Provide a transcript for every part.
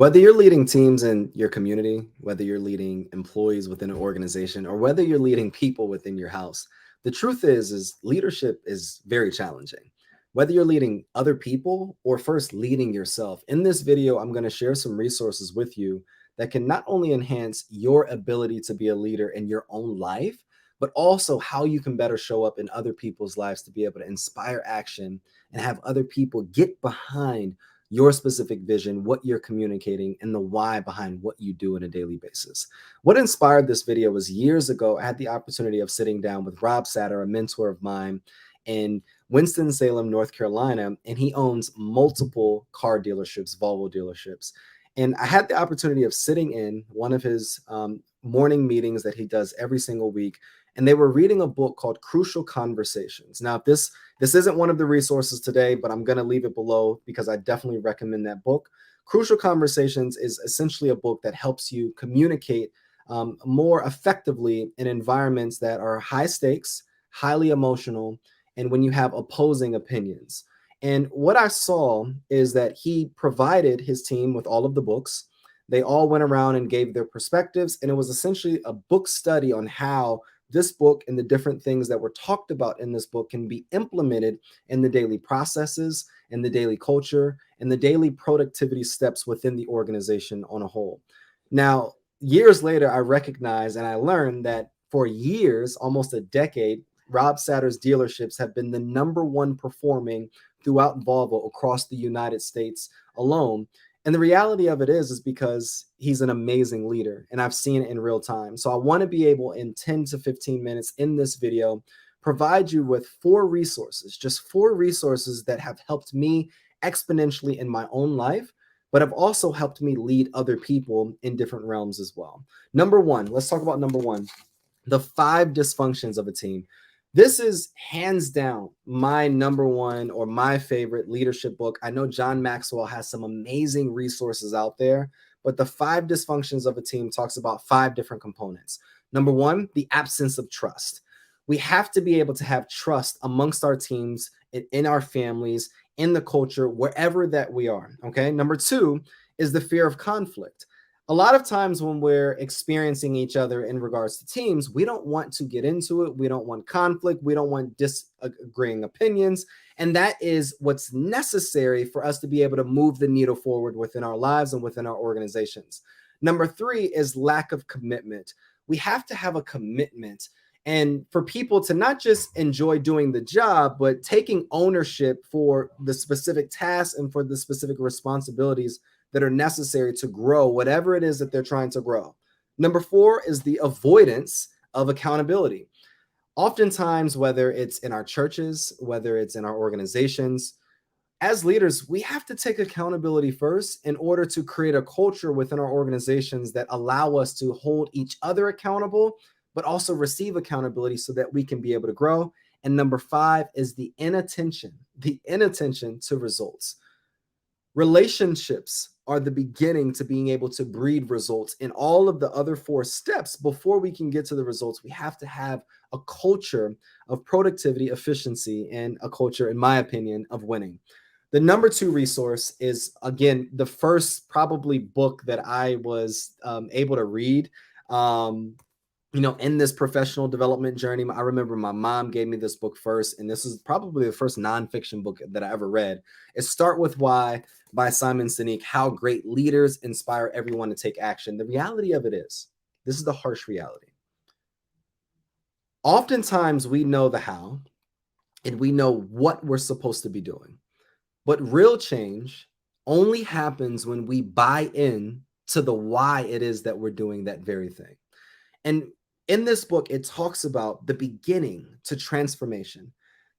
Whether you're leading teams in your community, whether you're leading employees within an organization, or whether you're leading people within your house, the truth is leadership is very challenging. Whether you're leading other people or first leading yourself. In this video, I'm going to share some resources with you that can not only enhance your ability to be a leader in your own life, but also how you can better show up in other people's lives to be able to inspire action and have other people get behind your specific vision, what you're communicating, and the why behind what you do on a daily basis. What inspired this video was years ago, I had the opportunity of sitting down with Rob Satter, a mentor of mine in Winston-Salem, North Carolina, and he owns multiple car dealerships, Volvo dealerships. And I had the opportunity of sitting in one of his morning meetings that he does every single week. And they were reading a book called Crucial Conversations. Now, this isn't one of the resources today, but I'm going to leave it below because I definitely recommend that book. Crucial Conversations is essentially a book that helps you communicate more effectively in environments that are high stakes, highly emotional, and when you have opposing opinions. And what I saw is that he provided his team with all of the books. They all went around and gave their perspectives, and it was essentially a book study on how this book and the different things that were talked about in this book can be implemented in the daily processes, in the daily culture, and the daily productivity steps within the organization on a whole. Now, years later, I recognized and I learned that for years, almost a decade, Rob Satter's dealerships have been the number one performing throughout Volvo across the United States alone. And the reality of it is because he's an amazing leader and I've seen it in real time. So I want to be able in 10 to 15 minutes in this video, provide you with just four resources that have helped me exponentially in my own life, but have also helped me lead other people in different realms as well. Number one, let's talk about number one, the 5 dysfunctions of a team. This is hands down my number one or my favorite leadership book. I know John Maxwell has some amazing resources out there, but the 5 dysfunctions of a team talks about 5 different components. Number one, the absence of trust. We have to be able to have trust amongst our teams, in our families, in the culture, wherever that we are. Okay. Number two is the fear of conflict. A lot of times when we're experiencing each other in regards to teams, we don't want to get into it. We don't want conflict. We don't want disagreeing opinions. And that is what's necessary for us to be able to move the needle forward within our lives and within our organizations. Number 3 is lack of commitment. We have to have a commitment. And for people to not just enjoy doing the job, but taking ownership for the specific tasks and for the specific responsibilities that are necessary to grow whatever it is that they're trying to grow. Number 4 is the avoidance of accountability. Oftentimes, whether it's in our churches, whether it's in our organizations, as leaders, we have to take accountability first in order to create a culture within our organizations that allow us to hold each other accountable, but also receive accountability so that we can be able to grow. And number 5 is the inattention to results. Relationships are the beginning to being able to breed results in all of the other 4 steps. Before we can get to the results, we have to have a culture of productivity, efficiency, and a culture, in my opinion, of winning. The number 2 resource is, again, the first probably book that I was able to read. In this professional development journey. I remember my mom gave me this book first, and this is probably the first nonfiction book that I ever read. It's Start With Why by Simon Sinek, How Great Leaders Inspire Everyone to Take Action. The reality of it is, this is the harsh reality. Oftentimes we know the how and we know what we're supposed to be doing, but real change only happens when we buy in to the why it is that we're doing that very thing. And in this book, it talks about the beginning to transformation.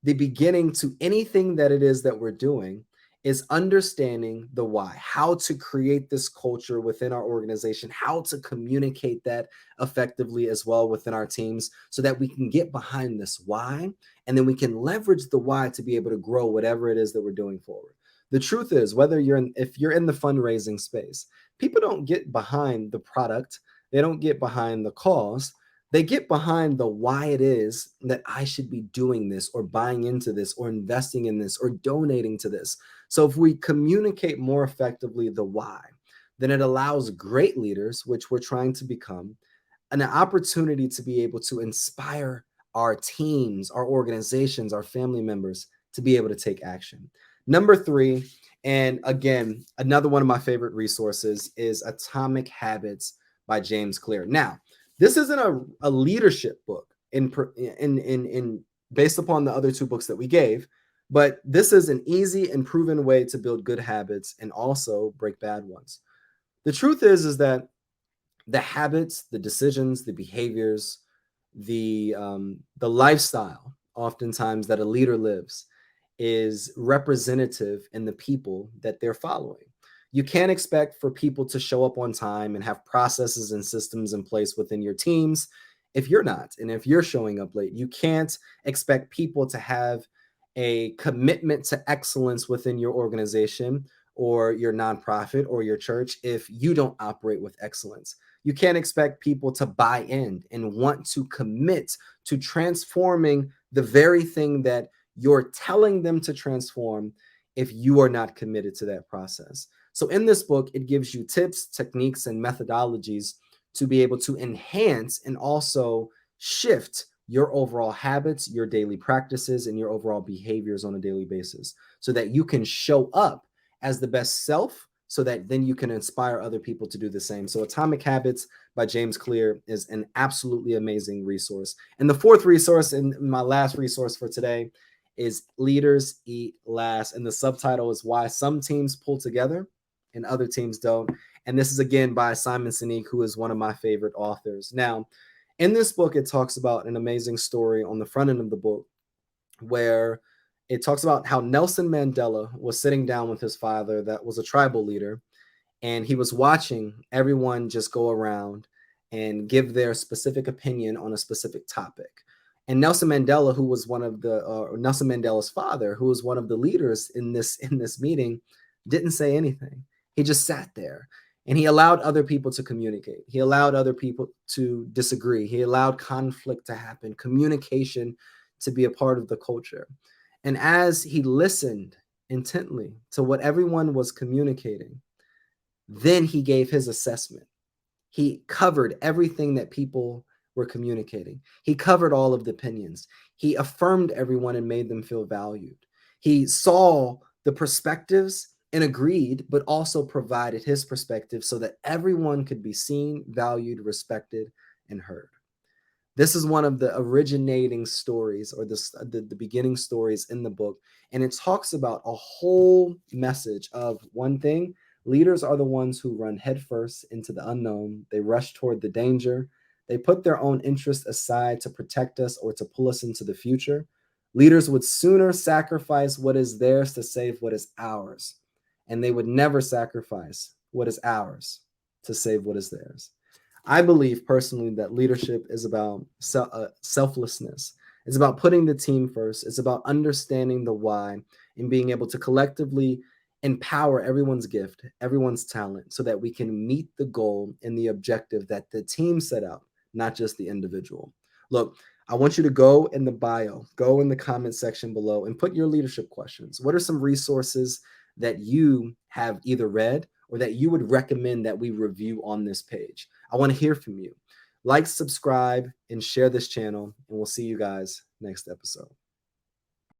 The beginning to anything that it is that we're doing is understanding the why, how to create this culture within our organization, how to communicate that effectively as well within our teams so that we can get behind this why, and then we can leverage the why to be able to grow whatever it is that we're doing forward. The truth is, if you're in the fundraising space, people don't get behind the product. They don't get behind the cause. They get behind the why it is that I should be doing this or buying into this or investing in this or donating to this. So if we communicate more effectively the why, then it allows great leaders, which we're trying to become, an opportunity to be able to inspire our teams, our organizations, our family members to be able to take action. Number three, and again, another one of my favorite resources is Atomic Habits by James Clear. Now, this isn't a leadership book in based upon the other two books that we gave, but this is an easy and proven way to build good habits and also break bad ones. The truth is that the habits, the decisions, the behaviors, the lifestyle, oftentimes that a leader lives, is representative in the people that they're following. You can't expect for people to show up on time and have processes and systems in place within your teams if you're not. And if you're showing up late, you can't expect people to have a commitment to excellence within your organization or your nonprofit or your church if you don't operate with excellence. You can't expect people to buy in and want to commit to transforming the very thing that you're telling them to transform if you are not committed to that process. So in this book, it gives you tips, techniques, and methodologies to be able to enhance and also shift your overall habits, your daily practices, and your overall behaviors on a daily basis so that you can show up as the best self so that then you can inspire other people to do the same. So Atomic Habits by James Clear is an absolutely amazing resource. And the fourth resource, and my last resource for today, is Leaders Eat Last. And the subtitle is Why Some Teams Pull Together and Other Teams Don't. And this is again by Simon Sinek, who is one of my favorite authors. Now, in this book, it talks about an amazing story on the front end of the book where it talks about how Nelson Mandela was sitting down with his father that was a tribal leader, and he was watching everyone just go around and give their specific opinion on a specific topic. And Nelson Mandela, who was one of the Nelson Mandela's father, who was one of the leaders in this meeting, didn't say anything. He just sat there and he allowed other people to communicate. He allowed other people to disagree. He allowed conflict to happen, communication to be a part of the culture. And as he listened intently to what everyone was communicating, then he gave his assessment. He covered everything that people were communicating. He covered all of the opinions. He affirmed everyone and made them feel valued. He saw the perspectives and agreed, but also provided his perspective so that everyone could be seen, valued, respected, and heard. This is one of the originating stories or the beginning stories in the book. And it talks about a whole message of one thing. Leaders are the ones who run headfirst into the unknown. They rush toward the danger. They put their own interests aside to protect us or to pull us into the future. Leaders would sooner sacrifice what is theirs to save what is ours. And they would never sacrifice what is ours to save what is theirs. I believe personally that leadership is about selflessness. It's about putting the team first. It's about understanding the why and being able to collectively empower everyone's gift, everyone's talent, so that we can meet the goal and the objective that the team set out, not just the individual. Look, I want you to go in the bio, go in the comment section below and put your leadership questions. What are some resources that you have either read or that you would recommend that we review on this page? I want to hear from you. Like, subscribe, and share this channel, and we'll see you guys next episode.